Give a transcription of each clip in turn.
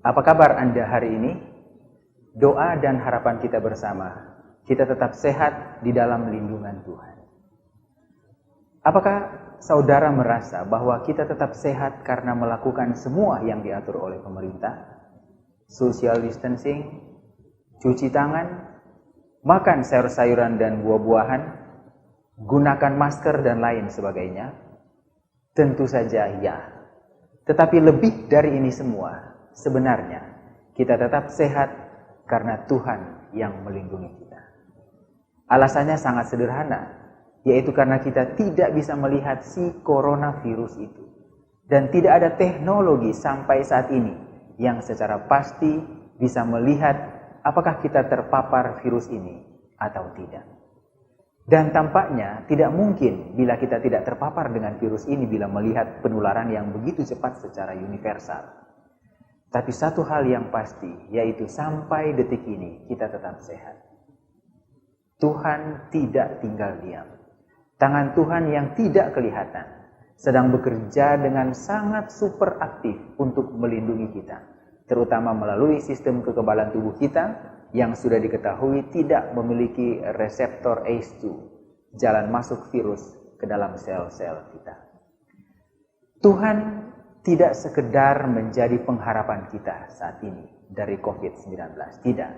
Apa kabar Anda hari ini? Doa dan harapan kita bersama, kita tetap sehat di dalam lindungan Tuhan. Apakah saudara merasa bahwa kita tetap sehat karena melakukan semua yang diatur oleh pemerintah? Social distancing, cuci tangan, makan sayur-sayuran dan buah-buahan, gunakan masker dan lain sebagainya? Tentu saja ya. Tetapi lebih dari ini semua, sebenarnya kita tetap sehat karena Tuhan yang melindungi kita. Alasannya sangat sederhana, yaitu karena kita tidak bisa melihat si coronavirus itu. Dan tidak ada teknologi sampai saat ini yang secara pasti bisa melihat apakah kita terpapar virus ini atau tidak. Dan tampaknya tidak mungkin bila kita tidak terpapar dengan virus ini bila melihat penularan yang begitu cepat secara universal. Tapi satu hal yang pasti, yaitu sampai detik ini kita tetap sehat. Tuhan tidak tinggal diam. Tangan Tuhan yang tidak kelihatan sedang bekerja dengan sangat super aktif untuk melindungi kita, terutama melalui sistem kekebalan tubuh kita yang sudah diketahui tidak memiliki reseptor ACE2, jalan masuk virus ke dalam sel-sel kita. Tuhan tidak sekedar menjadi pengharapan kita saat ini dari COVID-19, tidak.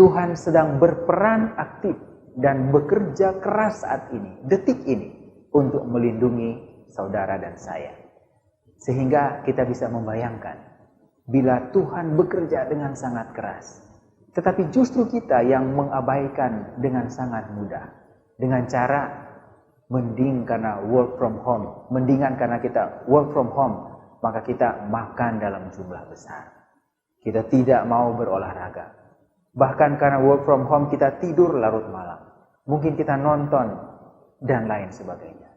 Tuhan sedang berperan aktif dan bekerja keras saat ini, detik ini, untuk melindungi saudara dan saya. Sehingga kita bisa membayangkan, bila Tuhan bekerja dengan sangat keras, tetapi justru kita yang mengabaikan dengan sangat mudah. Dengan cara mendingan karena kita work from home, maka kita makan dalam jumlah besar. Kita tidak mau berolahraga. Bahkan karena work from home kita tidur larut malam. Mungkin kita nonton dan lain sebagainya.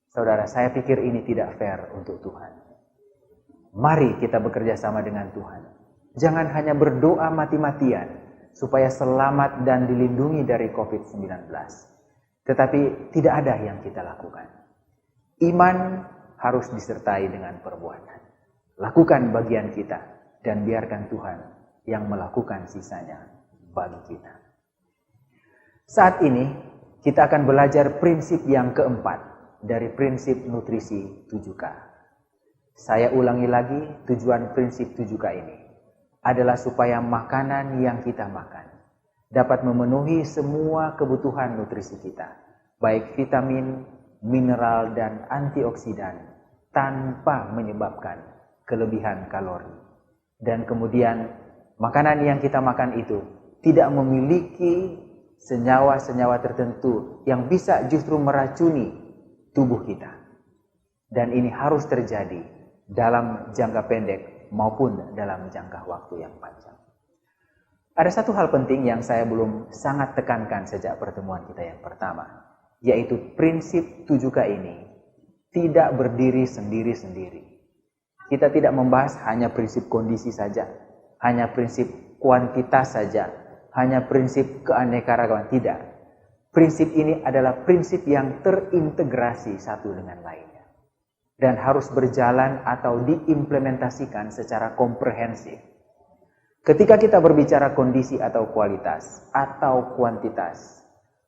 Saudara, saya pikir ini tidak fair untuk Tuhan. Mari kita bekerja sama dengan Tuhan. Jangan hanya berdoa mati-matian supaya selamat dan dilindungi dari COVID-19. Tetapi tidak ada yang kita lakukan. Iman harus disertai dengan perbuatan. Lakukan bagian kita dan biarkan Tuhan yang melakukan sisanya bagi kita. Saat ini kita akan belajar prinsip yang keempat dari prinsip nutrisi 7K. Saya ulangi lagi, tujuan prinsip 7K ini adalah supaya makanan yang kita makan dapat memenuhi semua kebutuhan nutrisi kita, baik vitamin, mineral, dan antioksidan, tanpa menyebabkan kelebihan kalori. Dan kemudian makanan yang kita makan itu tidak memiliki senyawa-senyawa tertentu yang bisa justru meracuni tubuh kita. Dan ini harus terjadi dalam jangka pendek maupun dalam jangka waktu yang panjang. Ada satu hal penting yang saya belum sangat tekankan sejak pertemuan kita yang pertama, yaitu prinsip 7K ini tidak berdiri sendiri-sendiri. Kita tidak membahas hanya prinsip kondisi saja, hanya prinsip kuantitas saja, hanya prinsip keanekaragaman, tidak. Prinsip ini adalah prinsip yang terintegrasi satu dengan lainnya dan harus berjalan atau diimplementasikan secara komprehensif. Ketika kita berbicara kondisi atau kualitas atau kuantitas,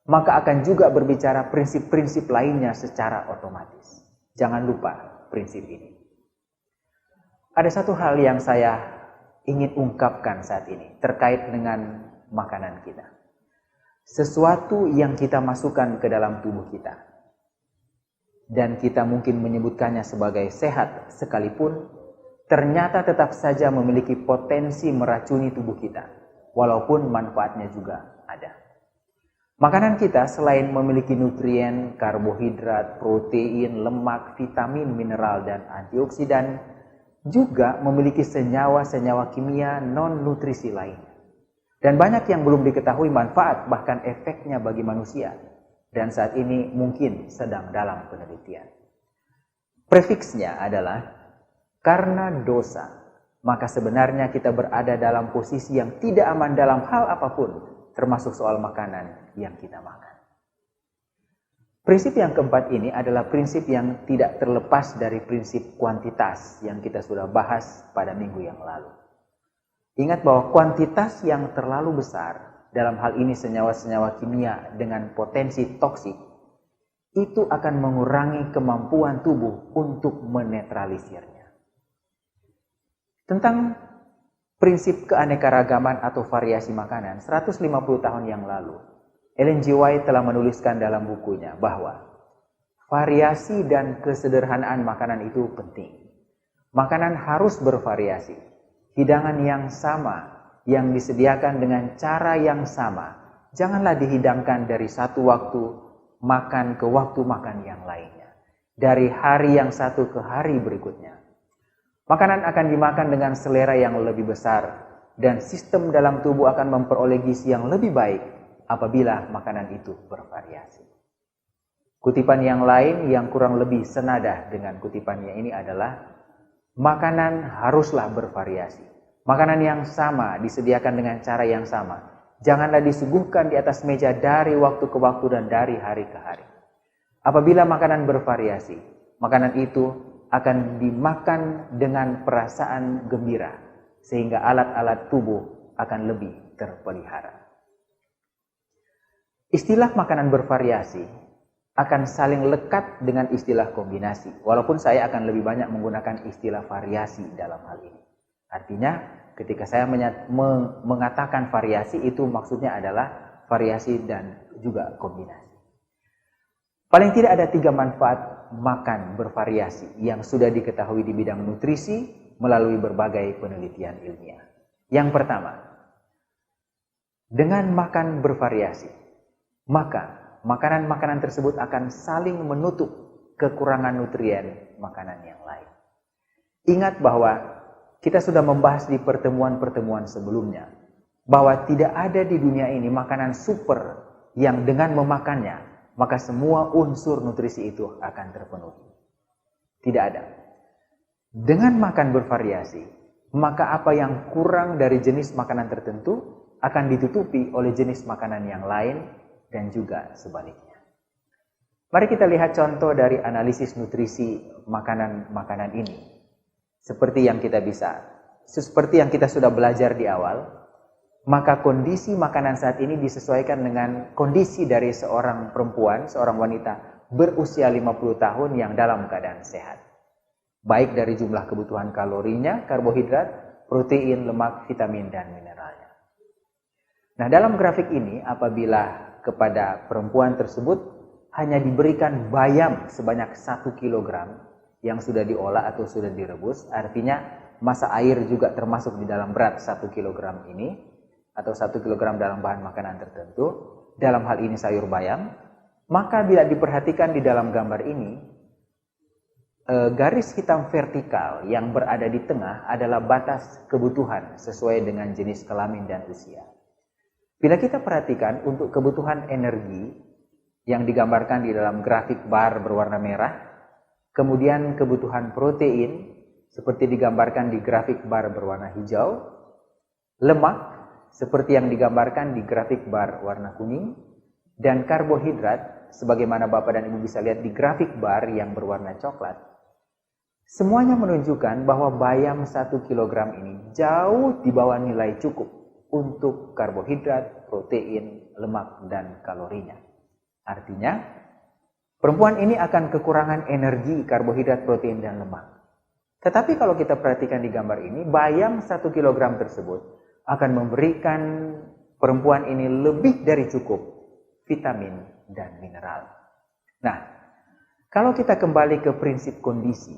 maka akan juga berbicara prinsip-prinsip lainnya secara otomatis. Jangan lupa prinsip ini. Ada satu hal yang saya ingin ungkapkan saat ini terkait dengan makanan kita. Sesuatu yang kita masukkan ke dalam tubuh kita, dan kita mungkin menyebutkannya sebagai sehat sekalipun, ternyata tetap saja memiliki potensi meracuni tubuh kita, walaupun manfaatnya juga ada. Makanan kita selain memiliki nutrien, karbohidrat, protein, lemak, vitamin, mineral, dan antioksidan, juga memiliki senyawa-senyawa kimia non-nutrisi lainnya. Dan banyak yang belum diketahui manfaat bahkan efeknya bagi manusia. Dan saat ini mungkin sedang dalam penelitian. Prefiksnya adalah, karena dosa, maka sebenarnya kita berada dalam posisi yang tidak aman dalam hal apapun, termasuk soal makanan yang kita makan. Prinsip yang keempat ini adalah prinsip yang tidak terlepas dari prinsip kuantitas yang kita sudah bahas pada minggu yang lalu. Ingat bahwa kuantitas yang terlalu besar, dalam hal ini senyawa-senyawa kimia dengan potensi toksik, itu akan mengurangi kemampuan tubuh untuk menetralisirnya. Tentang prinsip keanekaragaman atau variasi makanan, 150 tahun yang lalu, Ellen G. White telah menuliskan dalam bukunya bahwa variasi dan kesederhanaan makanan itu penting. Makanan harus bervariasi. Hidangan yang sama, yang disediakan dengan cara yang sama, janganlah dihidangkan dari satu waktu makan ke waktu makan yang lainnya, dari hari yang satu ke hari berikutnya. Makanan akan dimakan dengan selera yang lebih besar, dan sistem dalam tubuh akan memperoleh gizi yang lebih baik apabila makanan itu bervariasi. Kutipan yang lain yang kurang lebih senada dengan kutipannya ini adalah, makanan haruslah bervariasi. Makanan yang sama disediakan dengan cara yang sama. Janganlah disuguhkan di atas meja dari waktu ke waktu dan dari hari ke hari. Apabila makanan bervariasi, makanan itu akan dimakan dengan perasaan gembira, sehingga alat-alat tubuh akan lebih terpelihara. Istilah makanan bervariasi akan saling lekat dengan istilah kombinasi, walaupun saya akan lebih banyak menggunakan istilah variasi dalam hal ini. Artinya, ketika saya mengatakan variasi, itu maksudnya adalah variasi dan juga kombinasi. Paling tidak ada 3 manfaat makan bervariasi yang sudah diketahui di bidang nutrisi melalui berbagai penelitian ilmiah. Yang pertama, dengan makan bervariasi, maka makanan-makanan tersebut akan saling menutup kekurangan nutrien makanan yang lain. Ingat bahwa kita sudah membahas di pertemuan-pertemuan sebelumnya bahwa tidak ada di dunia ini makanan super yang dengan memakannya maka semua unsur nutrisi itu akan terpenuhi. Tidak ada. Dengan makan bervariasi, maka apa yang kurang dari jenis makanan tertentu akan ditutupi oleh jenis makanan yang lain dan juga sebaliknya. Mari kita lihat contoh dari analisis nutrisi makanan-makanan ini. Seperti yang kita sudah belajar di awal, maka kondisi makanan saat ini disesuaikan dengan kondisi dari seorang perempuan, seorang wanita berusia 50 tahun yang dalam keadaan sehat. Baik dari jumlah kebutuhan kalorinya, karbohidrat, protein, lemak, vitamin, dan mineralnya. Nah, dalam grafik ini, apabila kepada perempuan tersebut hanya diberikan bayam sebanyak 1 kilogram, yang sudah diolah atau sudah direbus, artinya massa air juga termasuk di dalam berat 1 kilogram ini, atau 1 kilogram dalam bahan makanan tertentu, dalam hal ini sayur bayam, maka bila diperhatikan di dalam gambar ini, garis hitam vertikal yang berada di tengah adalah batas kebutuhan sesuai dengan jenis kelamin dan usia. Bila kita perhatikan untuk kebutuhan energi yang digambarkan di dalam grafik bar berwarna merah, kemudian kebutuhan protein seperti digambarkan di grafik bar berwarna hijau, lemak seperti yang digambarkan di grafik bar warna kuning, dan karbohidrat sebagaimana Bapak dan Ibu bisa lihat di grafik bar yang berwarna coklat. Semuanya menunjukkan bahwa bayam 1 kilogram ini jauh di bawah nilai cukup untuk karbohidrat, protein, lemak, dan kalorinya. Artinya, perempuan ini akan kekurangan energi, karbohidrat, protein, dan lemak. Tetapi kalau kita perhatikan di gambar ini, bayam 1 kilogram tersebut akan memberikan perempuan ini lebih dari cukup vitamin dan mineral. Nah, kalau kita kembali ke prinsip kondisi,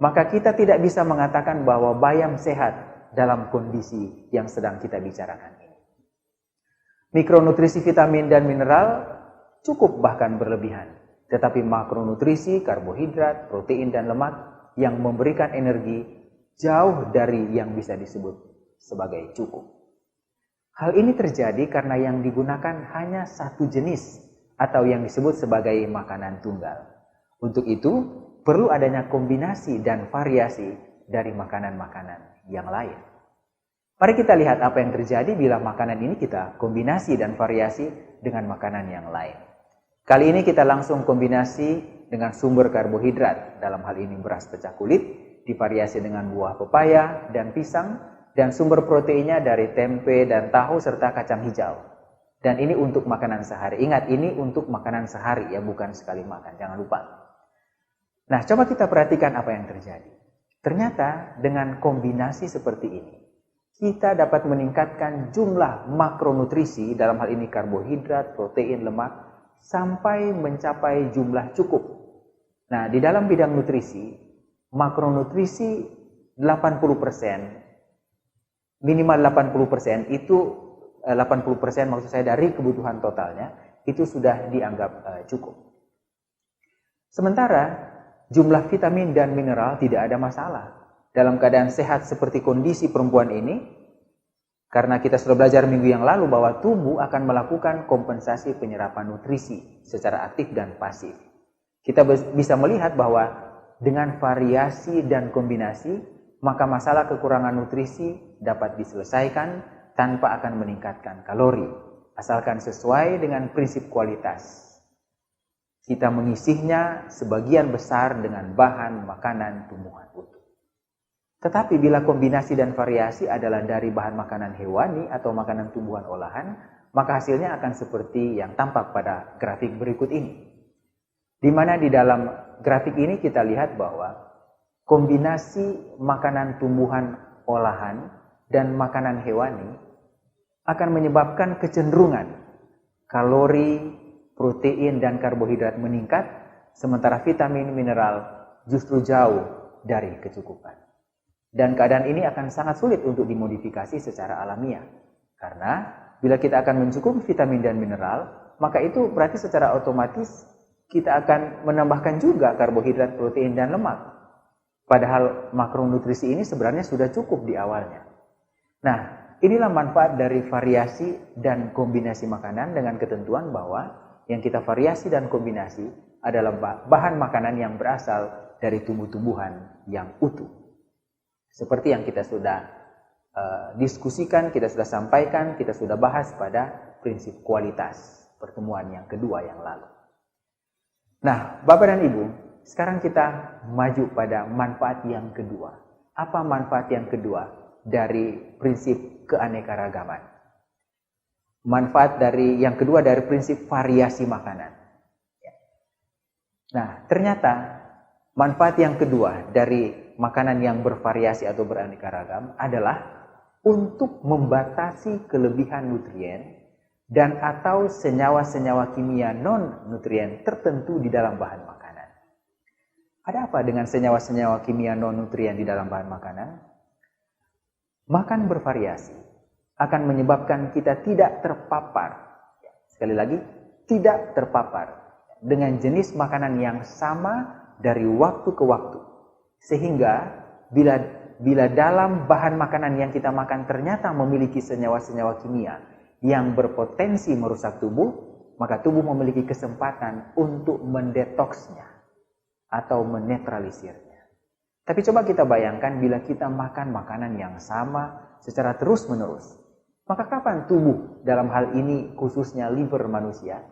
maka kita tidak bisa mengatakan bahwa bayam sehat dalam kondisi yang sedang kita bicarakan ini. Mikronutrisi vitamin dan mineral cukup bahkan berlebihan. Tetapi makronutrisi, karbohidrat, protein, dan lemak yang memberikan energi jauh dari yang bisa disebut sebagai cukup. Hal ini terjadi karena yang digunakan hanya satu jenis atau yang disebut sebagai makanan tunggal. Untuk itu, perlu adanya kombinasi dan variasi dari makanan-makanan yang lain. Mari kita lihat apa yang terjadi bila makanan ini kita kombinasi dan variasi dengan makanan yang lain. Kali ini kita langsung kombinasi dengan sumber karbohidrat, dalam hal ini beras pecah kulit, divariasi dengan buah pepaya dan pisang, dan sumber proteinnya dari tempe dan tahu serta kacang hijau. Dan ini untuk makanan sehari. Ingat, ini untuk makanan sehari ya, bukan sekali makan, jangan lupa. Nah, coba kita perhatikan apa yang terjadi. Ternyata dengan kombinasi seperti ini, kita dapat meningkatkan jumlah makronutrisi, dalam hal ini karbohidrat, protein, lemak, sampai mencapai jumlah cukup. Nah, di dalam bidang nutrisi, makronutrisi 80%, minimal 80% itu 80% maksud saya dari kebutuhan totalnya itu sudah dianggap cukup. Sementara jumlah vitamin dan mineral tidak ada masalah. Dalam keadaan sehat seperti kondisi perempuan ini, karena kita sudah belajar minggu yang lalu bahwa tubuh akan melakukan kompensasi penyerapan nutrisi secara aktif dan pasif. Kita bisa melihat bahwa dengan variasi dan kombinasi, maka masalah kekurangan nutrisi dapat diselesaikan tanpa akan meningkatkan kalori, asalkan sesuai dengan prinsip kualitas. Kita mengisinya sebagian besar dengan bahan makanan tumbuhan utuh. Tetapi bila kombinasi dan variasi adalah dari bahan makanan hewani atau makanan tumbuhan olahan, maka hasilnya akan seperti yang tampak pada grafik berikut ini. Di mana di dalam grafik ini kita lihat bahwa kombinasi makanan tumbuhan olahan dan makanan hewani akan menyebabkan kecenderungan kalori, protein, dan karbohidrat meningkat, sementara vitamin, mineral justru jauh dari kecukupan. Dan keadaan ini akan sangat sulit untuk dimodifikasi secara alamiah. Karena bila kita akan mencukupi vitamin dan mineral, maka itu berarti secara otomatis kita akan menambahkan juga karbohidrat, protein, dan lemak. Padahal makronutrisi ini sebenarnya sudah cukup di awalnya. Nah, inilah manfaat dari variasi dan kombinasi makanan dengan ketentuan bahwa yang kita variasi dan kombinasi adalah bahan makanan yang berasal dari tumbuh-tumbuhan yang utuh. Seperti yang kita sudah diskusikan, kita sudah sampaikan, kita sudah bahas pada prinsip kualitas pertemuan yang kedua yang lalu. Nah, Bapak dan Ibu, sekarang kita maju pada manfaat yang kedua. Apa manfaat yang kedua dari prinsip keanekaragaman? Manfaat yang kedua dari prinsip variasi makanan. Nah, ternyata manfaat yang kedua dari makanan yang bervariasi atau beraneka ragam adalah untuk membatasi kelebihan nutrien dan atau senyawa-senyawa kimia non-nutrien tertentu di dalam bahan makanan. Ada apa dengan senyawa-senyawa kimia non-nutrien di dalam bahan makanan? Makan bervariasi akan menyebabkan kita tidak terpapar, sekali lagi, tidak terpapar dengan jenis makanan yang sama dari waktu ke waktu. Sehingga bila dalam bahan makanan yang kita makan ternyata memiliki senyawa-senyawa kimia yang berpotensi merusak tubuh, maka tubuh memiliki kesempatan untuk mendetoksnya atau menetralisirnya. Tapi coba kita bayangkan bila kita makan makanan yang sama secara terus-menerus, maka kapan tubuh, dalam hal ini khususnya liver manusia,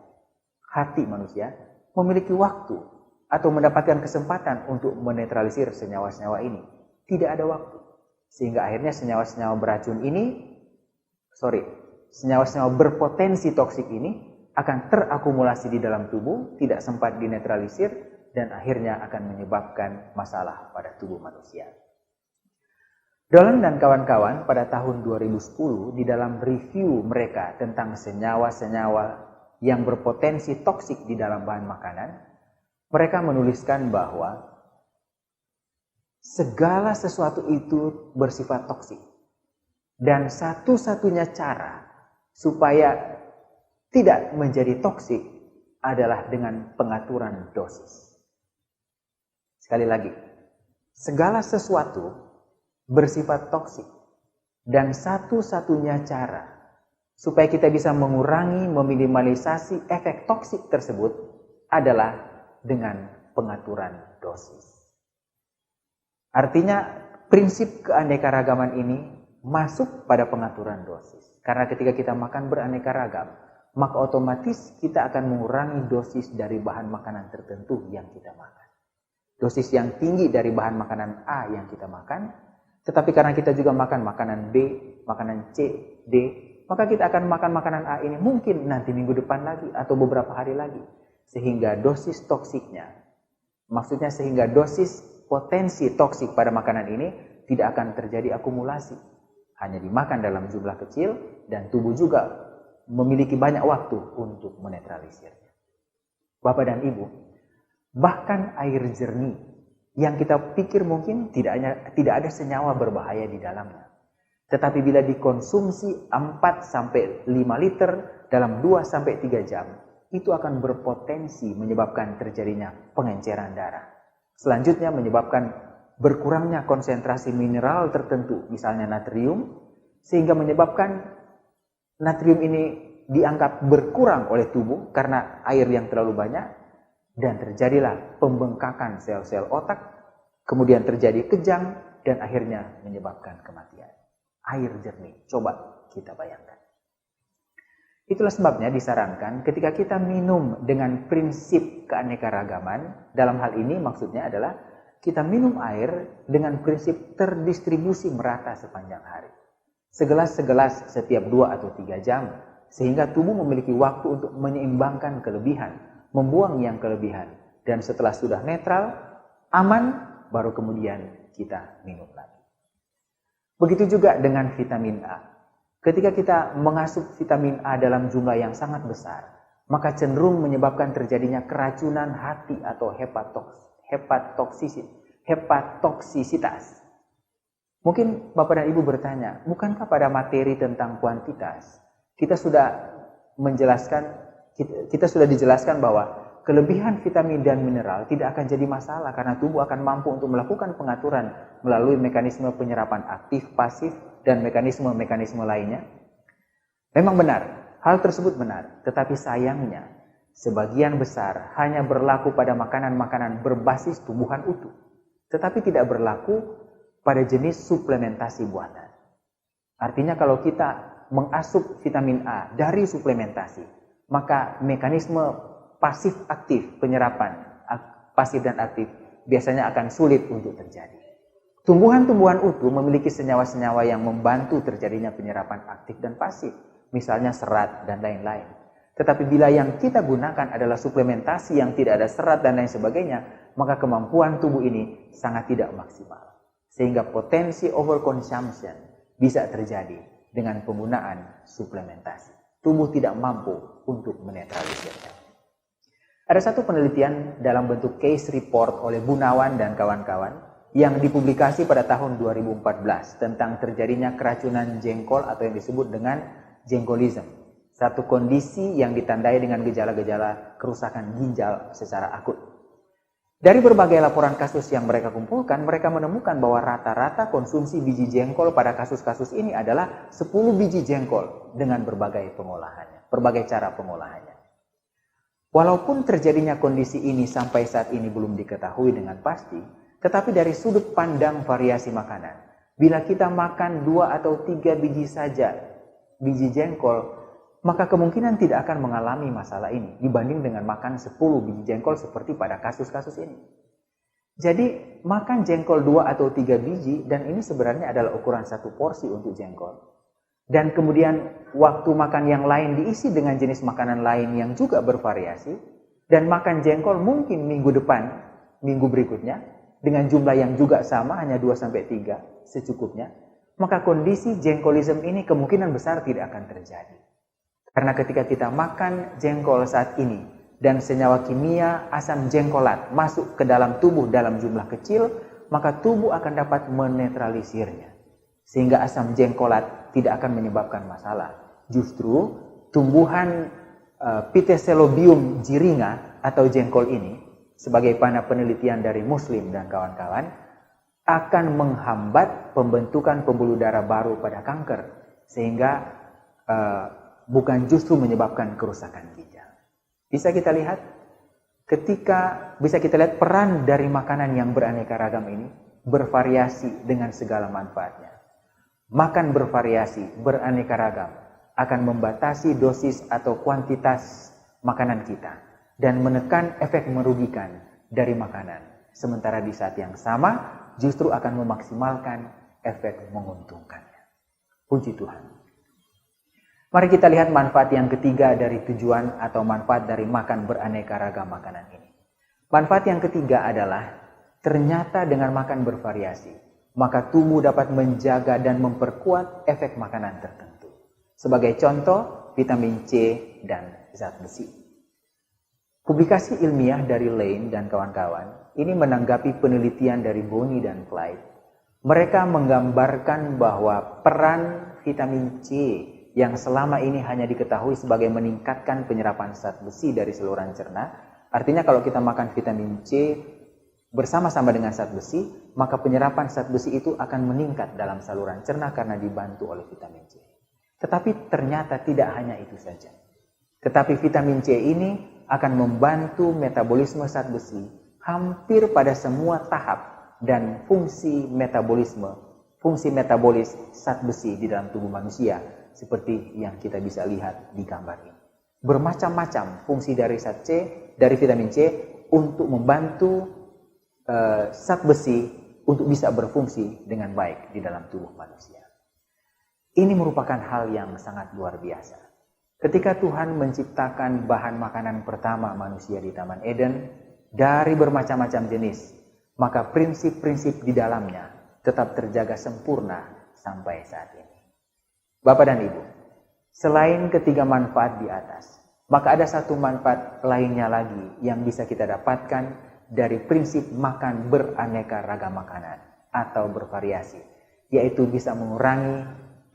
hati manusia, memiliki waktu atau mendapatkan kesempatan untuk menetralisir senyawa-senyawa ini? Tidak ada waktu. Sehingga akhirnya senyawa-senyawa beracun ini, senyawa-senyawa berpotensi toksik ini akan terakumulasi di dalam tubuh, tidak sempat dinetralisir, dan akhirnya akan menyebabkan masalah pada tubuh manusia. Dolan dan kawan-kawan pada tahun 2010 di dalam review mereka tentang senyawa-senyawa yang berpotensi toksik di dalam bahan makanan, mereka menuliskan bahwa segala sesuatu itu bersifat toksik. Dan satu-satunya cara supaya tidak menjadi toksik adalah dengan pengaturan dosis. Sekali lagi, segala sesuatu bersifat toksik. Dan satu-satunya cara supaya kita bisa mengurangi, meminimalisasi efek toksik tersebut adalah dengan pengaturan dosis. Artinya prinsip keanekaragaman ini masuk pada pengaturan dosis. Karena ketika kita makan beraneka ragam, maka otomatis kita akan mengurangi dosis dari bahan makanan tertentu yang kita makan. Dosis yang tinggi dari bahan makanan A yang kita makan, Tetapi karena kita juga makan makanan B, makanan C, D, maka kita akan makan makanan A ini mungkin nanti minggu depan lagi atau beberapa hari lagi. Sehingga dosis toksiknya, maksudnya sehingga dosis potensi toksik pada makanan ini tidak akan terjadi akumulasi. Hanya dimakan dalam jumlah kecil dan tubuh juga memiliki banyak waktu untuk menetralisirnya. Bapak dan Ibu, bahkan air jernih yang kita pikir mungkin tidak ada senyawa berbahaya di dalamnya. Tetapi bila dikonsumsi 4-5 liter dalam 2-3 jam, itu akan berpotensi menyebabkan terjadinya pengenceran darah. Selanjutnya menyebabkan berkurangnya konsentrasi mineral tertentu, misalnya natrium, sehingga menyebabkan natrium ini dianggap berkurang oleh tubuh karena air yang terlalu banyak, dan terjadilah pembengkakan sel-sel otak, kemudian terjadi kejang, dan akhirnya menyebabkan kematian. Air jernih, coba kita bayangkan. Itulah sebabnya disarankan ketika kita minum dengan prinsip keanekaragaman, dalam hal ini maksudnya adalah kita minum air dengan prinsip terdistribusi merata sepanjang hari. Segelas-segelas setiap 2 atau 3 jam, sehingga tubuh memiliki waktu untuk menyeimbangkan kelebihan, membuang yang kelebihan, dan setelah sudah netral, aman, baru kemudian kita minum lagi. Begitu juga dengan vitamin A. Ketika kita mengasup vitamin A dalam jumlah yang sangat besar, maka cenderung menyebabkan terjadinya keracunan hati atau hepatoksisitas. Mungkin Bapak dan Ibu bertanya, bukankah pada materi tentang kuantitas kita sudah dijelaskan bahwa kelebihan vitamin dan mineral tidak akan jadi masalah karena tubuh akan mampu untuk melakukan pengaturan melalui mekanisme penyerapan aktif, pasif, dan mekanisme-mekanisme lainnya? Memang benar, hal tersebut benar, tetapi sayangnya sebagian besar hanya berlaku pada makanan-makanan berbasis tumbuhan utuh, tetapi tidak berlaku pada jenis suplementasi buatan. Artinya kalau kita mengasup vitamin A dari suplementasi, maka mekanisme pasif aktif, penyerapan pasif dan aktif biasanya akan sulit untuk terjadi. Tumbuhan-tumbuhan utuh memiliki senyawa-senyawa yang membantu terjadinya penyerapan aktif dan pasif, misalnya serat dan lain-lain. Tetapi bila yang kita gunakan adalah suplementasi yang tidak ada serat dan lain sebagainya, maka kemampuan tubuh ini sangat tidak maksimal. Sehingga potensi overconsumption bisa terjadi dengan penggunaan suplementasi. Tubuh tidak mampu untuk menetralisirnya. Ada satu penelitian dalam bentuk case report oleh Gunawan dan kawan-kawan yang dipublikasi pada tahun 2014 tentang terjadinya keracunan jengkol atau yang disebut dengan jengkolism. Satu kondisi yang ditandai dengan gejala-gejala kerusakan ginjal secara akut. Dari berbagai laporan kasus yang mereka kumpulkan, mereka menemukan bahwa rata-rata konsumsi biji jengkol pada kasus-kasus ini adalah 10 biji jengkol dengan berbagai cara pengolahannya. Walaupun terjadinya kondisi ini sampai saat ini belum diketahui dengan pasti, tetapi dari sudut pandang variasi makanan, bila kita makan 2 atau 3 biji saja biji jengkol, maka kemungkinan tidak akan mengalami masalah ini dibanding dengan makan 10 biji jengkol seperti pada kasus-kasus ini. Jadi makan jengkol 2 atau 3 biji, dan ini sebenarnya adalah ukuran 1 porsi untuk jengkol. Dan kemudian waktu makan yang lain diisi dengan jenis makanan lain yang juga bervariasi, dan makan jengkol mungkin minggu depan, minggu berikutnya, dengan jumlah yang juga sama, hanya 2-3 secukupnya, maka kondisi jengkolism ini kemungkinan besar tidak akan terjadi. Karena ketika kita makan jengkol saat ini, dan senyawa kimia asam jengkolat masuk ke dalam tubuh dalam jumlah kecil, maka tubuh akan dapat menetralisirnya. Sehingga asam jengkolat tidak akan menyebabkan masalah. Justru tumbuhan Pithecellobium jiringa atau jengkol ini, sebagai panah penelitian dari Muslim dan kawan-kawan, akan menghambat pembentukan pembuluh darah baru pada kanker, sehingga bukan justru menyebabkan kerusakan ginjal. Bisa kita lihat peran dari makanan yang beraneka ragam ini bervariasi dengan segala manfaatnya. Makan bervariasi, beraneka ragam akan membatasi dosis atau kuantitas makanan kita dan menekan efek merugikan dari makanan. Sementara di saat yang sama justru akan memaksimalkan efek menguntungkannya. Puji Tuhan. Mari kita lihat manfaat yang ketiga dari tujuan atau manfaat dari makan beraneka ragam makanan ini. Manfaat yang ketiga adalah ternyata dengan makan bervariasi, maka tubuh dapat menjaga dan memperkuat efek makanan tertentu. Sebagai contoh, vitamin C dan zat besi. Publikasi ilmiah dari Lane dan kawan-kawan ini menanggapi penelitian dari Boni dan Clyde. Mereka menggambarkan bahwa peran vitamin C yang selama ini hanya diketahui sebagai meningkatkan penyerapan zat besi dari saluran cerna. Artinya kalau kita makan vitamin C bersama-sama dengan zat besi, maka penyerapan zat besi itu akan meningkat dalam saluran cerna karena dibantu oleh vitamin C. Tetapi ternyata tidak hanya itu saja. Tetapi vitamin C ini akan membantu metabolisme zat besi hampir pada semua tahap dan fungsi metabolis zat besi di dalam tubuh manusia, seperti yang kita bisa lihat di gambar ini. Bermacam-macam fungsi dari vitamin C untuk membantu zat besi untuk bisa berfungsi dengan baik di dalam tubuh manusia. Ini merupakan hal yang sangat luar biasa. Ketika Tuhan menciptakan bahan makanan pertama manusia di Taman Eden dari bermacam-macam jenis, maka prinsip-prinsip di dalamnya tetap terjaga sempurna sampai saat ini. Bapak dan Ibu, selain ketiga manfaat di atas, maka ada satu manfaat lainnya lagi yang bisa kita dapatkan dari prinsip makan beraneka ragam makanan atau bervariasi, yaitu bisa mengurangi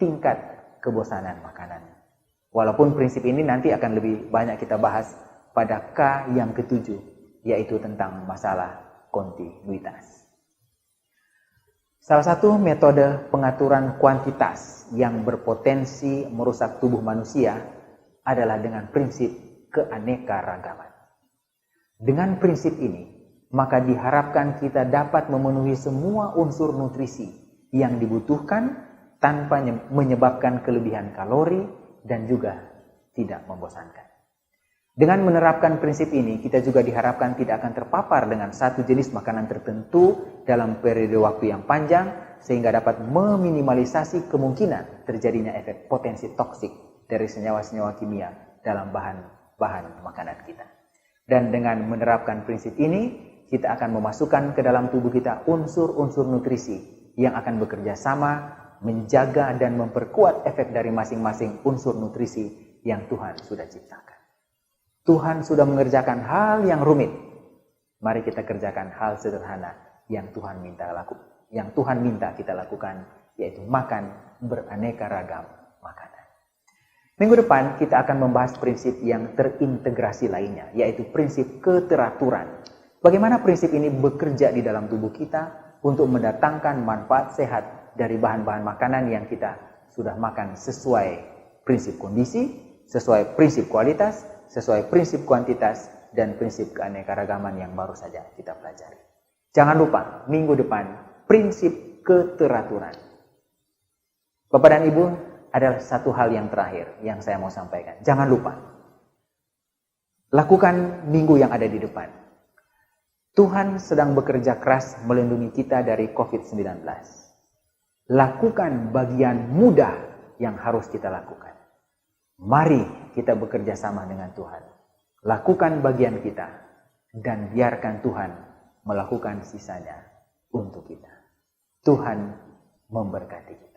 tingkat kebosanan makanan. Walaupun prinsip ini nanti akan lebih banyak kita bahas pada K yang ketujuh, yaitu tentang masalah kontinuitas. Salah satu metode pengaturan kuantitas yang berpotensi merusak tubuh manusia adalah dengan prinsip keanekaragaman. Dengan prinsip ini, maka diharapkan kita dapat memenuhi semua unsur nutrisi yang dibutuhkan tanpa menyebabkan kelebihan kalori dan juga tidak membosankan. Dengan menerapkan prinsip ini, kita juga diharapkan tidak akan terpapar dengan satu jenis makanan tertentu dalam periode waktu yang panjang, sehingga dapat meminimalisasi kemungkinan terjadinya efek potensi toksik dari senyawa-senyawa kimia dalam bahan-bahan makanan kita. Dan dengan menerapkan prinsip ini, kita akan memasukkan ke dalam tubuh kita unsur-unsur nutrisi yang akan bekerja sama, menjaga dan memperkuat efek dari masing-masing unsur nutrisi yang Tuhan sudah ciptakan. Tuhan sudah mengerjakan hal yang rumit. Mari kita kerjakan hal sederhana yang Tuhan minta kita lakukan, yaitu makan beraneka ragam makanan. Minggu depan kita akan membahas prinsip yang terintegrasi lainnya, yaitu prinsip keteraturan. Bagaimana prinsip ini bekerja di dalam tubuh kita untuk mendatangkan manfaat sehat dari bahan-bahan makanan yang kita sudah makan sesuai prinsip kondisi, sesuai prinsip kualitas, sesuai prinsip kuantitas, dan prinsip keanekaragaman yang baru saja kita pelajari. Jangan lupa, minggu depan, prinsip keteraturan. Bapak dan Ibu, adalah satu hal yang terakhir yang saya mau sampaikan. Jangan lupa, lakukan minggu yang ada di depan. Tuhan sedang bekerja keras melindungi kita dari COVID-19. Lakukan bagian mudah yang harus kita lakukan. Mari kita bekerja sama dengan Tuhan. Lakukan bagian kita dan biarkan Tuhan melakukan sisanya untuk kita. Tuhan memberkati kita.